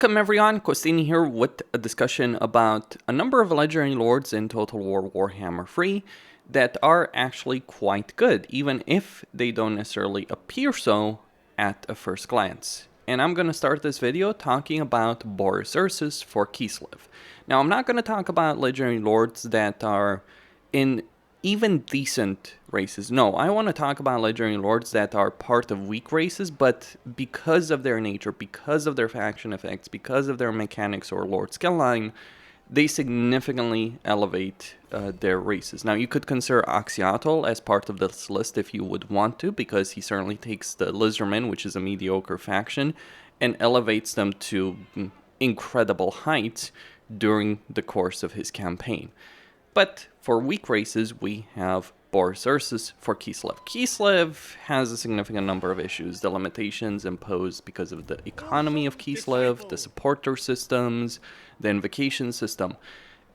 Welcome everyone, Costini here with a discussion about a number of legendary lords in Total War Warhammer 3 that are actually quite good, even if they don't necessarily appear so at a first glance. And I'm going to start this video talking about Boris Ursus for Kislev. Now, I'm not going to talk about legendary lords that are in even decent races. No, I want to talk about legendary lords that are part of weak races, but because of their nature, because of their faction effects, because of their mechanics or lord skill line, they significantly elevate their races. Now, you could consider Axiatl as part of this list if you would want to, because he certainly takes the Lizardmen, which is a mediocre faction, and elevates them to incredible heights during the course of his campaign. But for weak races, we have Boris Ursus for Kislev. Kislev has a significant number of issues. The limitations imposed because of the economy of Kislev, the supporter systems, the invocation system.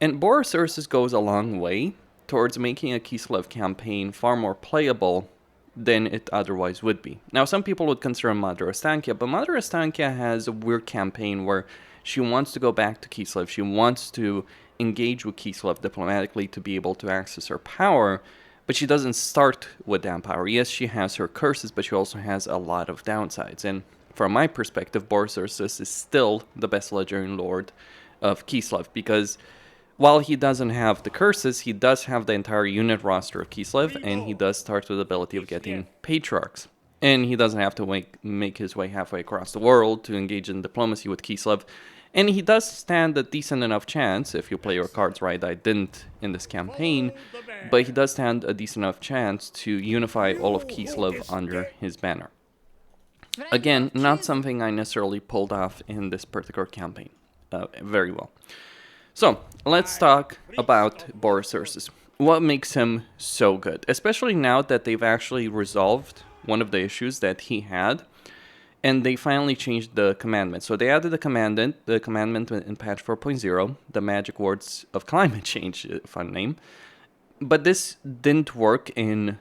And Boris Ursus goes a long way towards making a Kislev campaign far more playable than it otherwise would be. Now, some people would consider Mother Astankia, but Mother Astankia has a weird campaign where she wants to go back to Kislev. She wants to engage with Kislev diplomatically to be able to access her power, but she doesn't start with that power. Yes, she has her curses, but she also has a lot of downsides. And from my perspective, Boris Ursus is still the best legendary lord of Kislev, because while he doesn't have the curses, he does have the entire unit roster of Kislev, and he does start with the ability of getting patriarchs. And he doesn't have to make his way halfway across the world to engage in diplomacy with Kislev. And he does stand a decent enough chance, if you play your cards right. I didn't in this campaign, but he does stand a decent enough chance to unify all of Kislev under his banner. Again, not something I necessarily pulled off in this particular campaign very well. So, let's talk about Boris Ursus. What makes him so good? Especially now that they've actually resolved one of the issues that he had, and they finally changed the commandment. So they added the commandment in patch 4.0, the Magic Words of Climate Change, fun name. But this didn't work in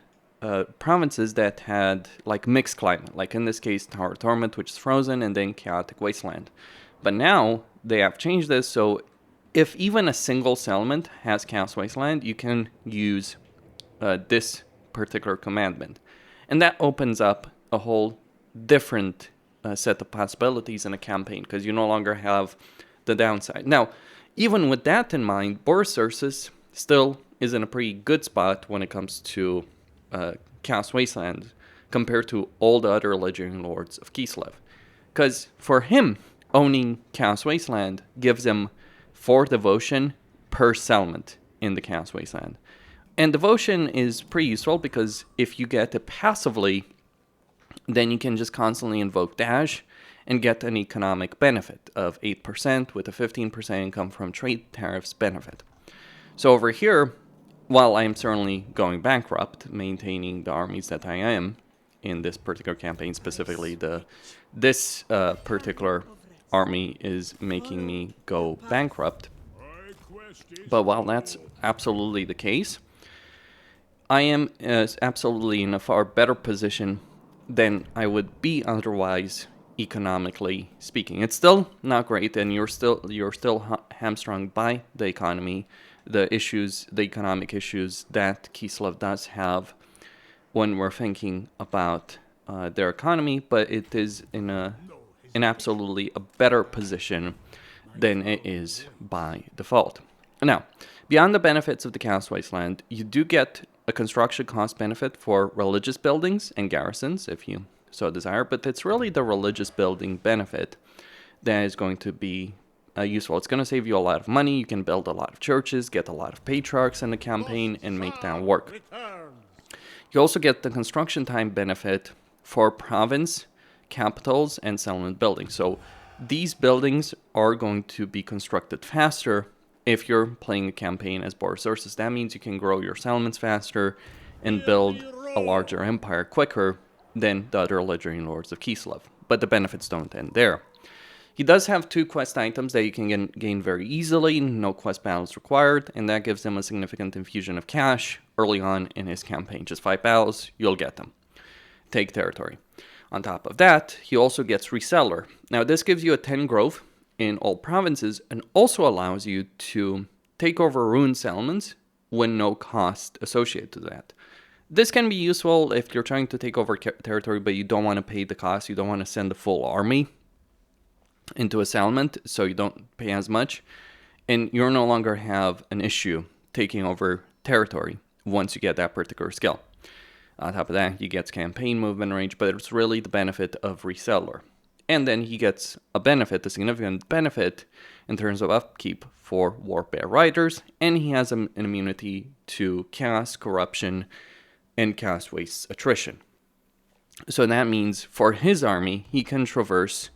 provinces that had like mixed climate, like in this case Tower Torment, which is frozen, and then Chaotic Wasteland. But now they have changed this, so if even a single settlement has Chaos Wasteland, you can use this particular commandment. And that opens up a whole different set of possibilities in a campaign, because you no longer have the downside. Now, even with that in mind, Boris Ursus still is in a pretty good spot when it comes to Chaos Wasteland compared to all the other legendary lords of Kislev. Because for him, owning Chaos Wasteland gives him 4 devotion per settlement in the Chaos Wasteland. And devotion is pretty useful because if you get it passively, then you can just constantly invoke Dash and get an economic benefit of 8% with a 15% income from trade tariffs benefit. So over here, while I'm certainly going bankrupt, maintaining the armies that I am in this particular campaign, specifically this particular army is making me go bankrupt. But while that's absolutely the case, I am absolutely in a far better position than I would be otherwise, economically speaking. It's still not great, and you're still hamstrung by the economy, the economic issues that Kislev does have when we're thinking about their economy, but it is in absolutely a better position than it is by default. Now, beyond the benefits of the Chaos Wasteland, you do get a construction cost benefit for religious buildings and garrisons, if you so desire, but it's really the religious building benefit that is going to be useful. It's going to save you a lot of money. You can build a lot of churches, get a lot of patriarchs in the campaign, and make that work. You also get the construction time benefit for province, capitals, and settlement buildings. So these buildings are going to be constructed faster if you're playing a campaign as Boris Ursus. That means you can grow your settlements faster and build a larger empire quicker than the other legendary lords of Kislev. But the benefits don't end there. He does have 2 quest items that you can gain very easily, no quest battles required, and that gives him a significant infusion of cash early on in his campaign. Just 5 battles, you'll get them. Take territory. On top of that, he also gets Reseller. Now this gives you a 10 growth in all provinces and also allows you to take over ruined settlements with no cost associated to that. This can be useful if you're trying to take over territory, but you don't want to pay the cost. You don't want to send a full army into a settlement, so you don't pay as much. And you no longer have an issue taking over territory once you get that particular skill. On top of that, he gets campaign movement range, but it's really the benefit of resettler. And then he gets a significant benefit in terms of upkeep for Warbear Riders, and he has an immunity to chaos, corruption, and chaos waste attrition. So that means for his army, he can traverse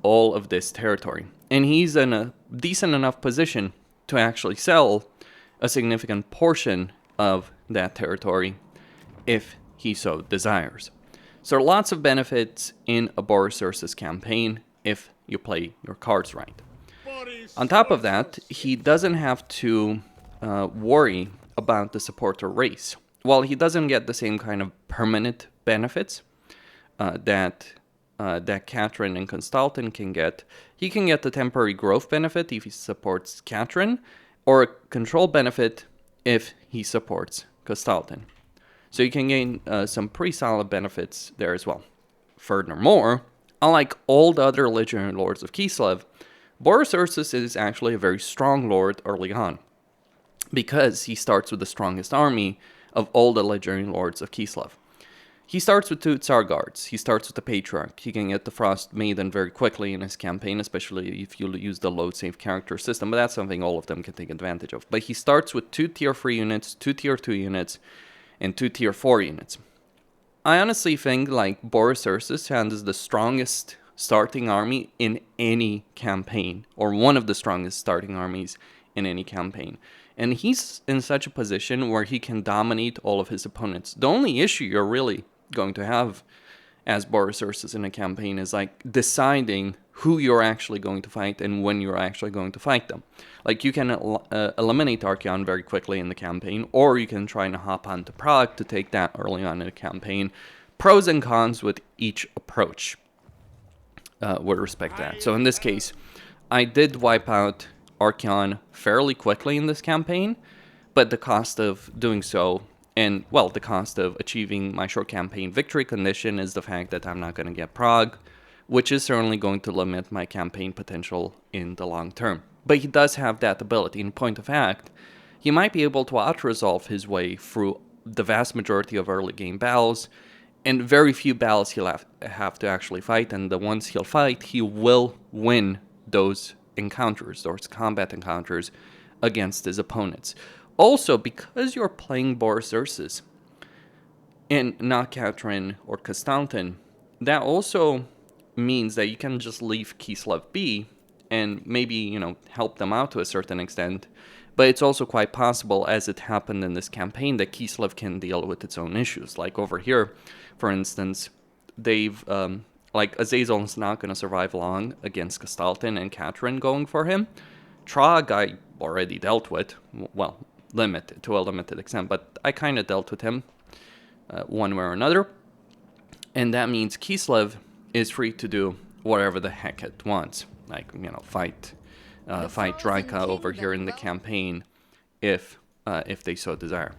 all of this territory. And he's in a decent enough position to actually sell a significant portion of that territory if he so desires. So lots of benefits in a Boris Ursus campaign if you play your cards right. On top of that, he doesn't have to worry about the supporter race. While he doesn't get the same kind of permanent benefits that Catherine and Constantin can get, he can get the temporary growth benefit if he supports Catherine, or a control benefit if he supports Constantin. So you can gain some pretty solid benefits there as well. Furthermore, unlike all the other legendary lords of Kislev, Boris Ursus is actually a very strong lord early on, because he starts with the strongest army of all the legendary lords of Kislev. He starts with 2 Tsar Guards, he starts with the Patriarch, he can get the Frost Maiden very quickly in his campaign, especially if you use the load save character system, but that's something all of them can take advantage of. But he starts with 2 tier 3 units, 2 tier 2 units, and 2 tier 4 units. I honestly think like Boris Ursus has the strongest starting army in any campaign, or one of the strongest starting armies in any campaign. And he's in such a position where he can dominate all of his opponents. The only issue you're really going to have as Boris Ursus in a campaign is like deciding who you're actually going to fight and when you're actually going to fight them. Like you can eliminate Archeon very quickly in the campaign, or you can try and hop onto Prague to take that early on in the campaign. Pros and cons with each approach with respect to that. So in this case, I did wipe out Archeon fairly quickly in this campaign, but the cost of doing so, and well, the cost of achieving my short campaign victory condition is the fact that I'm not going to get Prague, which is certainly going to limit my campaign potential in the long term. But he does have that ability. In point of fact, he might be able to out-resolve his way through the vast majority of early game battles, and very few battles he'll have to actually fight, and the ones he'll fight, he will win those encounters, those combat encounters against his opponents. Also, because you're playing Boris Ursus and not Catherine or Constantin, that also means that you can just leave Kislev be and maybe, help them out to a certain extent. But it's also quite possible, as it happened in this campaign, that Kislev can deal with its own issues. Like over here, for instance, they've Azazel's not going to survive long against Constantin and Catherine going for him. Trog I already dealt with, well, to a limited extent, but I kind of dealt with him one way or another. And that means Kislev is free to do whatever the heck it wants. Like, fight Draika over here in the campaign if they so desire.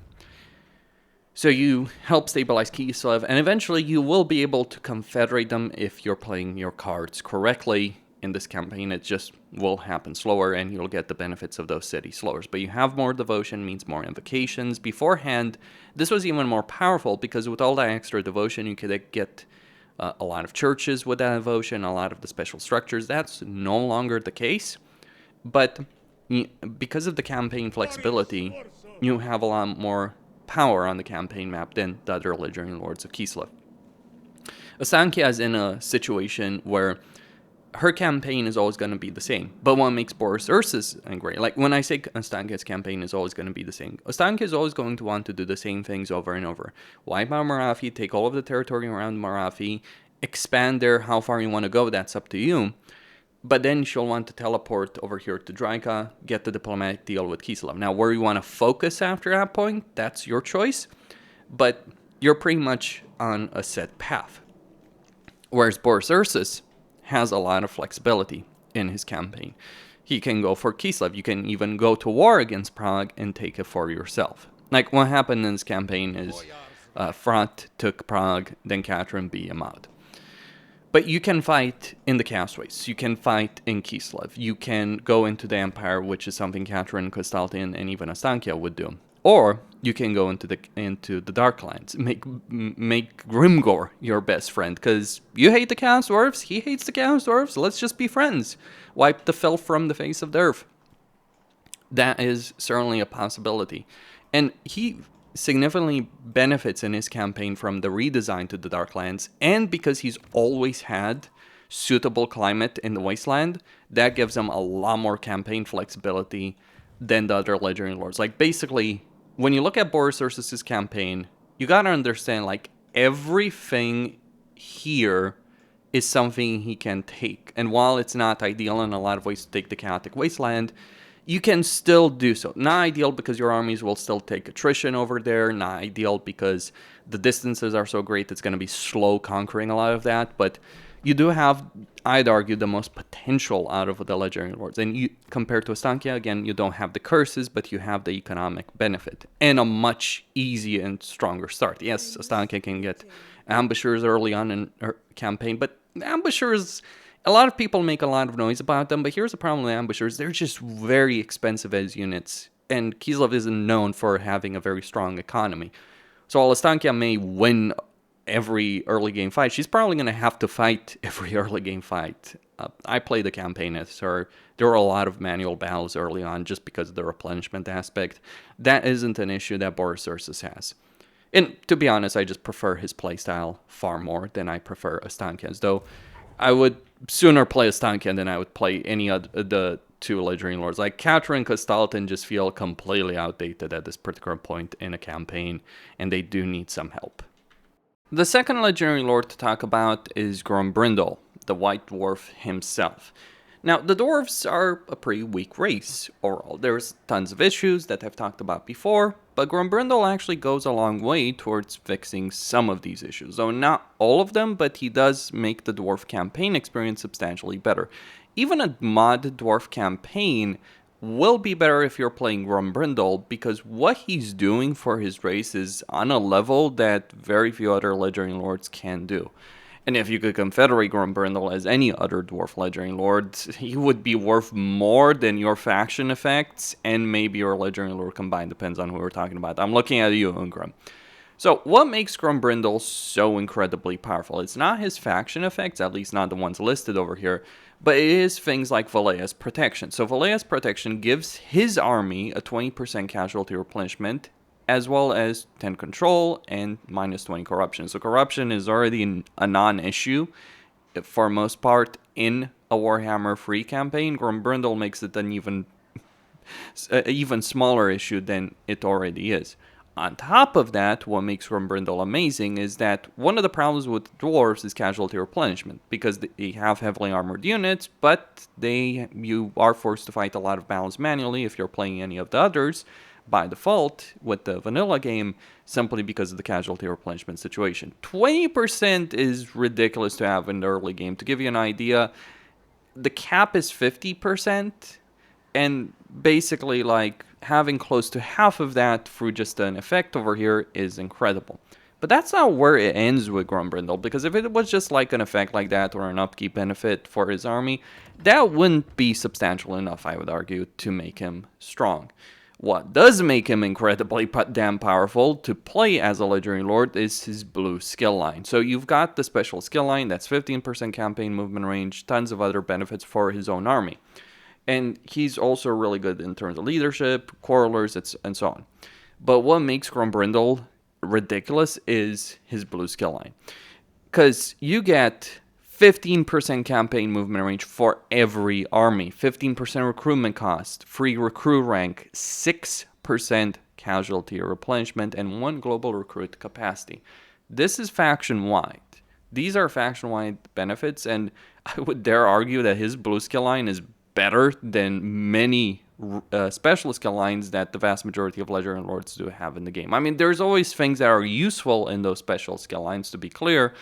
So you help stabilize Kislev, and eventually you will be able to confederate them if you're playing your cards correctly. In this campaign, it just will happen slower, and you'll get the benefits of those cities slower. But you have more devotion, means more invocations. Beforehand, this was even more powerful, because with all that extra devotion, you could get a lot of churches with that devotion, a lot of the special structures. That's no longer the case. But because of the campaign flexibility, you have a lot more power on the campaign map than the other legendary lords of Kislev. Astankia is in a situation where her campaign is always going to be the same. But what makes Boris Ursus great, like when I say Astankia's campaign is always going to be the same, Astankia is always going to want to do the same things over and over. Wipe out Marafi, take all of the territory around Marafi, expand there how far you want to go, that's up to you. But then she'll want to teleport over here to Draika, get the diplomatic deal with Kislev. Now, where you want to focus after that point, that's your choice. But you're pretty much on a set path. Whereas Boris Ursus has a lot of flexibility. in his campaign. He can go for Kislev. You can even go to war against Prague and take it for yourself. Like what happened in this campaign is Vlad took Prague, then Catherine beat him out. But you can fight in the Castaways. You can fight in Kislev. You can go into the Empire, which is something Catherine, Kostaltyn, and even Astankia would do. Or you can go into the Darklands. Make Grimgor your best friend, because you hate the Chaos Dwarves, he hates the Chaos Dwarves. Let's just be friends. Wipe the filth from the face of the earth. That is certainly a possibility, and he significantly benefits in his campaign from the redesign to the Darklands, and because he's always had suitable climate in the Wasteland, that gives him a lot more campaign flexibility than the other Legendary Lords. Like, basically, when you look at Boris Ursus's campaign, you gotta understand, like, everything here is something he can take. And while it's not ideal in a lot of ways to take the Chaotic Wasteland, you can still do so. Not ideal because your armies will still take attrition over there. Not ideal because the distances are so great it's going to be slow conquering a lot of that. But you do have, I'd argue, the most potential out of the Legendary Lords. And you, compared to Astankia, again, you don't have the curses, but you have the economic benefit. And a much easier and stronger start. Yes, Astankia can get ambushers early on in her campaign, but ambushers... A lot of people make a lot of noise about them, but here's the problem with ambushers. They're just very expensive as units, and Kislev isn't known for having a very strong economy. So while Astankia may win every early game fight, she's probably going to have to fight every early game fight. I played the campaign as her. There were a lot of manual battles early on just because of the replenishment aspect. That isn't an issue that Boris Ursus has. And to be honest, I just prefer his playstyle far more than I prefer Astankia's, though I would sooner play Astankia than I would play any of the two Legendary Lords. Like, Catherine and Kostaltyn just feel completely outdated at this particular point in a campaign, and they do need some help. The second Legendary Lord to talk about is Grombrindal, the White Dwarf himself. Now, the dwarves are a pretty weak race overall. There's tons of issues that I've talked about before, but Grombrindal actually goes a long way towards fixing some of these issues. Though not all of them, but he does make the dwarf campaign experience substantially better. Even a mod dwarf campaign will be better if you're playing Grombrindal, because what he's doing for his race is on a level that very few other Legendary Lords can do. And if you could confederate Grombrindal as any other dwarf Legendary Lord, he would be worth more than your faction effects and maybe your Legendary Lord combined, depends on who we're talking about. I'm looking at you, Ungram. So what makes Grombrindal so incredibly powerful? It's not his faction effects, at least not the ones listed over here, but it is things like Valea's Protection. So Valea's Protection gives his army a 20% casualty replenishment, as well as 10 control and minus 20 corruption. So corruption is already a non-issue for most part in a Warhammer free campaign. Grombrindal makes it an even smaller issue than it already is. On top of that, what makes Grombrindal amazing is that one of the problems with dwarves is casualty replenishment, because they have heavily armored units, but you are forced to fight a lot of battles manually if you're playing any of the others by default with the vanilla game, simply because of the casualty replenishment situation. 20% is ridiculous to have in the early game. To give you an idea, the cap is 50%, and basically, like, having close to half of that through just an effect over here is incredible. But that's not where it ends with Grombrindal, because if it was just like an effect like that or an upkeep benefit for his army, that wouldn't be substantial enough, I would argue, to make him strong. What does make him incredibly damn powerful to play as a Legendary Lord is his blue skill line. So you've got the special skill line, that's 15% campaign movement range, tons of other benefits for his own army. And he's also really good in terms of leadership, quarrelers, and so on. But what makes Grombrindal ridiculous is his blue skill line. Because you get 15% campaign movement range for every army, 15% recruitment cost, free recruit rank, 6% casualty replenishment, and 1 global recruit capacity. This is faction-wide. These are faction-wide benefits, and I would dare argue that his blue skill line is better than many special skill lines that the vast majority of Legendary Lords do have in the game. I mean, there's always things that are useful in those special skill lines, to be clear,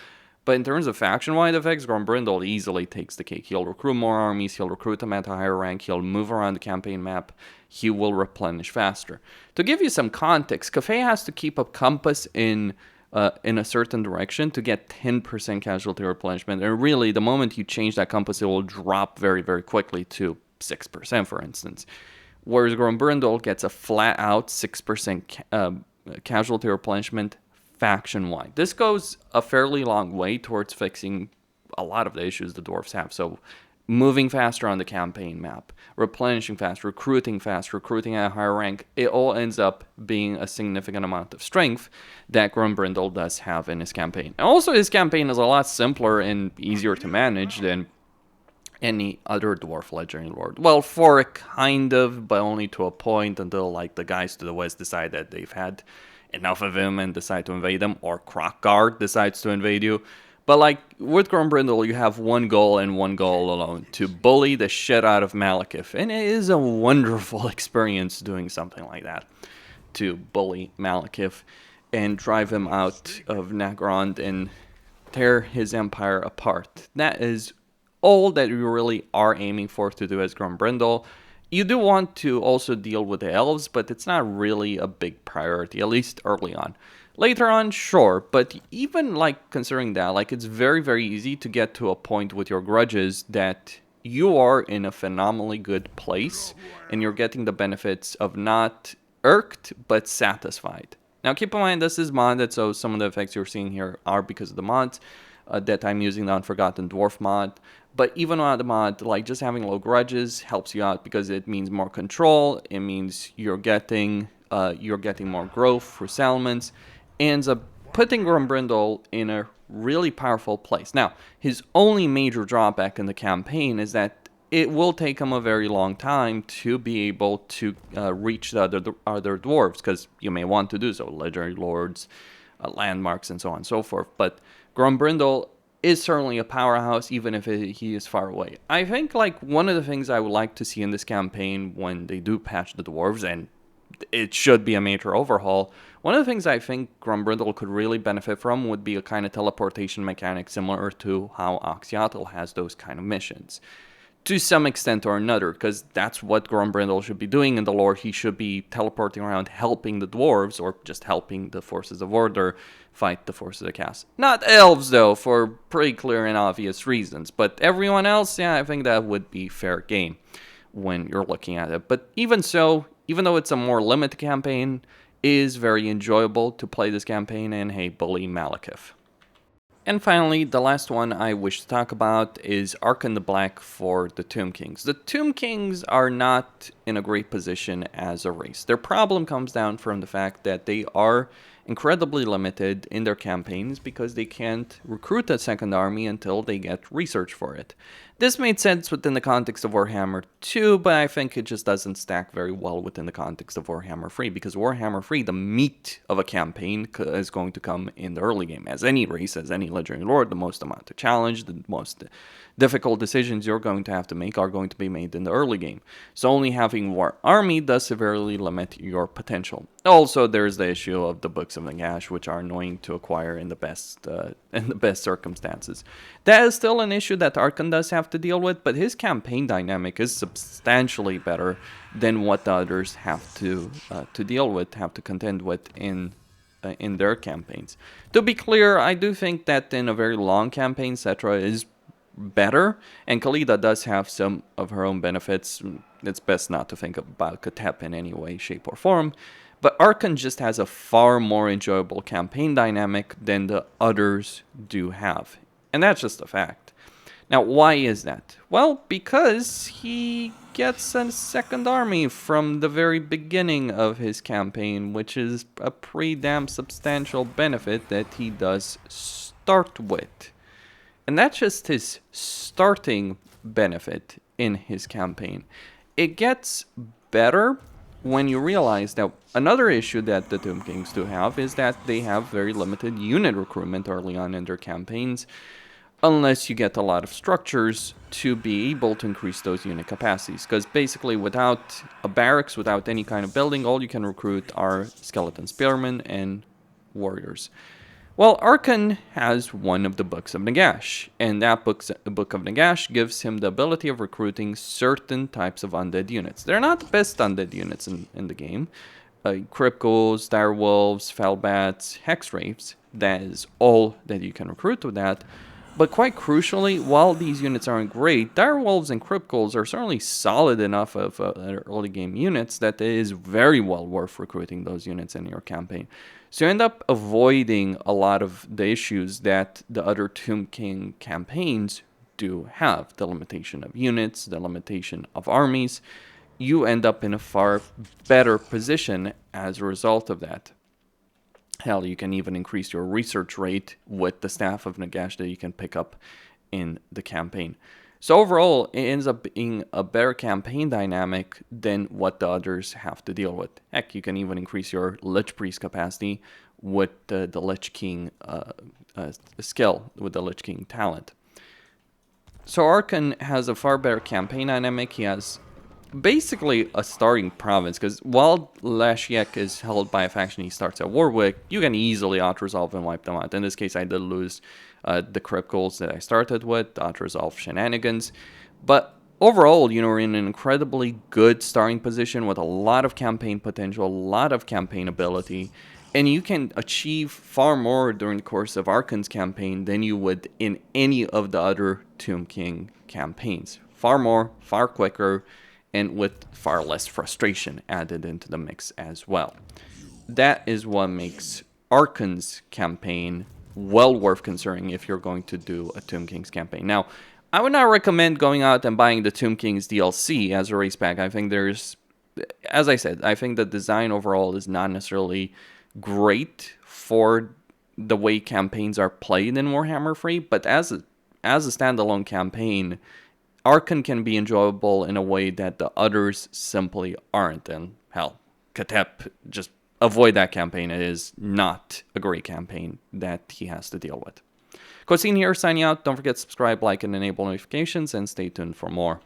But in terms of faction-wide effects, Grombrindle easily takes the cake. He'll recruit more armies, he'll recruit them at a higher rank, he'll move around the campaign map, he will replenish faster. To give you some context, Cafe has to keep a compass in a certain direction to get 10% casualty replenishment. And really, the moment you change that compass, it will drop very, very quickly to 6%, for instance. Whereas Grombrindle gets a flat-out 6% casualty replenishment faction-wide. This goes a fairly long way towards fixing a lot of the issues the dwarves have. So moving faster on the campaign map, replenishing fast, recruiting at a higher rank, it all ends up being a significant amount of strength that Grombrindle does have in his campaign. And also, his campaign is a lot simpler and easier to manage than any other dwarf legendary lord. Well, for a kind of, but only to a point, until like the guys to the west decide that they've had enough of him and decide to invade them, or Crockguard decides to invade you. But like with Grombrindle, you have one goal and one goal alone: to bully the shit out of Malekith. And it is a wonderful experience doing something like that. To bully Malekith and drive him out of Nagrand and tear his empire apart. That is all that you really are aiming for to do as Grombrindle. You do want to also deal with the elves, but it's not really a big priority, at least early on. Later on, sure, but even like considering that, like it's very, very easy to get to a point with your grudges that you are in a phenomenally good place and you're getting the benefits of not irked but satisfied. Now keep in mind this is modded, so some of the effects you're seeing here are because of the mods that I'm using, the Unforgotten Dwarf mod. But even without the mod, like just having low grudges helps you out because it means more control. It means you're getting more growth for settlements, ends up putting Grombrindle in a really powerful place. Now, his only major drawback in the campaign is that it will take him a very long time to be able to reach the other dwarves, because you may want to do so, legendary lords, landmarks, and so on and so forth. But Grombrindle is certainly a powerhouse, even if he is far away. I think like one of the things I would like to see in this campaign when they do patch the dwarves, and it should be a major overhaul, one of the things I think Grombrindle could really benefit from would be a kind of teleportation mechanic similar to how Oxyatl has those kind of missions. To some extent or another, because that's what Grombrindle should be doing in the lore. He should be teleporting around helping the dwarves, or just helping the forces of order fight the forces of chaos. Not elves, though, for pretty clear and obvious reasons. But everyone else, yeah, I think that would be fair game when you're looking at it. But even so, even though it's a more limited campaign, it is very enjoyable to play this campaign and, hey, bully Malekith. And finally, the last one I wish to talk about is Archon the Black for the Tomb Kings. The Tomb Kings are not in a great position as a race. Their problem comes down from the fact that they are incredibly limited in their campaigns because they can't recruit a second army until they get research for it. This made sense within the context of Warhammer 2, but I think it just doesn't stack very well within the context of Warhammer 3, because Warhammer 3, the meat of a campaign is going to come in the early game. As any race, as any legendary lord, the most amount of challenge, the most difficult decisions you're going to have to make are going to be made in the early game. So only having War Army does severely limit your potential. Also, there's the issue of the Books of Nagash, which are annoying to acquire in the best circumstances. That is still an issue that Archon does have to deal with, but his campaign dynamic is substantially better than what the others have to deal with, have to contend with in their campaigns. To be clear, I do think that in a very long campaign, Cetra is better, and Khalida does have some of her own benefits. It's best not to think about Katep in any way, shape, or form, but Archon just has a far more enjoyable campaign dynamic than the others do have, and that's just a fact. Now, why is that? Well, because he gets a second army from the very beginning of his campaign, which is a pretty damn substantial benefit that he does start with. And that's just his starting benefit in his campaign. It gets better when you realize that another issue that the Tomb Kings do have is that they have very limited unit recruitment early on in their campaigns, unless you get a lot of structures to be able to increase those unit capacities. Because basically without a barracks, without any kind of building, all you can recruit are skeleton spearmen and warriors. Well, Archon has one of the Books of Nagash, and that Book of Nagash gives him the ability of recruiting certain types of undead units. They're not the best undead units in the game. Cryptos, direwolves, fellbats, hexwraiths, that is all that you can recruit with that. But quite crucially, while these units aren't great, direwolves and cryptos are certainly solid enough of early game units that it is very well worth recruiting those units in your campaign. So you end up avoiding a lot of the issues that the other Tomb King campaigns do have. The limitation of units, the limitation of armies. You end up in a far better position as a result of that. Hell, you can even increase your research rate with the Staff of Nagash that you can pick up in the campaign. So overall, it ends up being a better campaign dynamic than what the others have to deal with. Heck, you can even increase your Lich Priest capacity with the Lich King skill, with the Lich King talent. So Archon has a far better campaign dynamic. He has basically a starting province, because while Lashiek is held by a faction he starts at war with, you can easily out-resolve and wipe them out. In this case, I did lose the crypt goals that I started with, out-resolve shenanigans. But overall, you know, we're in an incredibly good starting position with a lot of campaign potential, a lot of campaign ability, and you can achieve far more during the course of Archon's campaign than you would in any of the other Tomb King campaigns. Far more, far quicker, and with far less frustration added into the mix as well. That is what makes Archon's campaign well worth considering if you're going to do a Tomb Kings campaign. Now, I would not recommend going out and buying the Tomb Kings DLC as a race pack. I think there's, as I said, I think the design overall is not necessarily great for the way campaigns are played in Warhammer 3, but as a standalone campaign, Archon can be enjoyable in a way that the others simply aren't. And hell, Katep, just avoid that campaign. It is not a great campaign that he has to deal with. Kosin here, signing out. Don't forget to subscribe, like, and enable notifications, and stay tuned for more.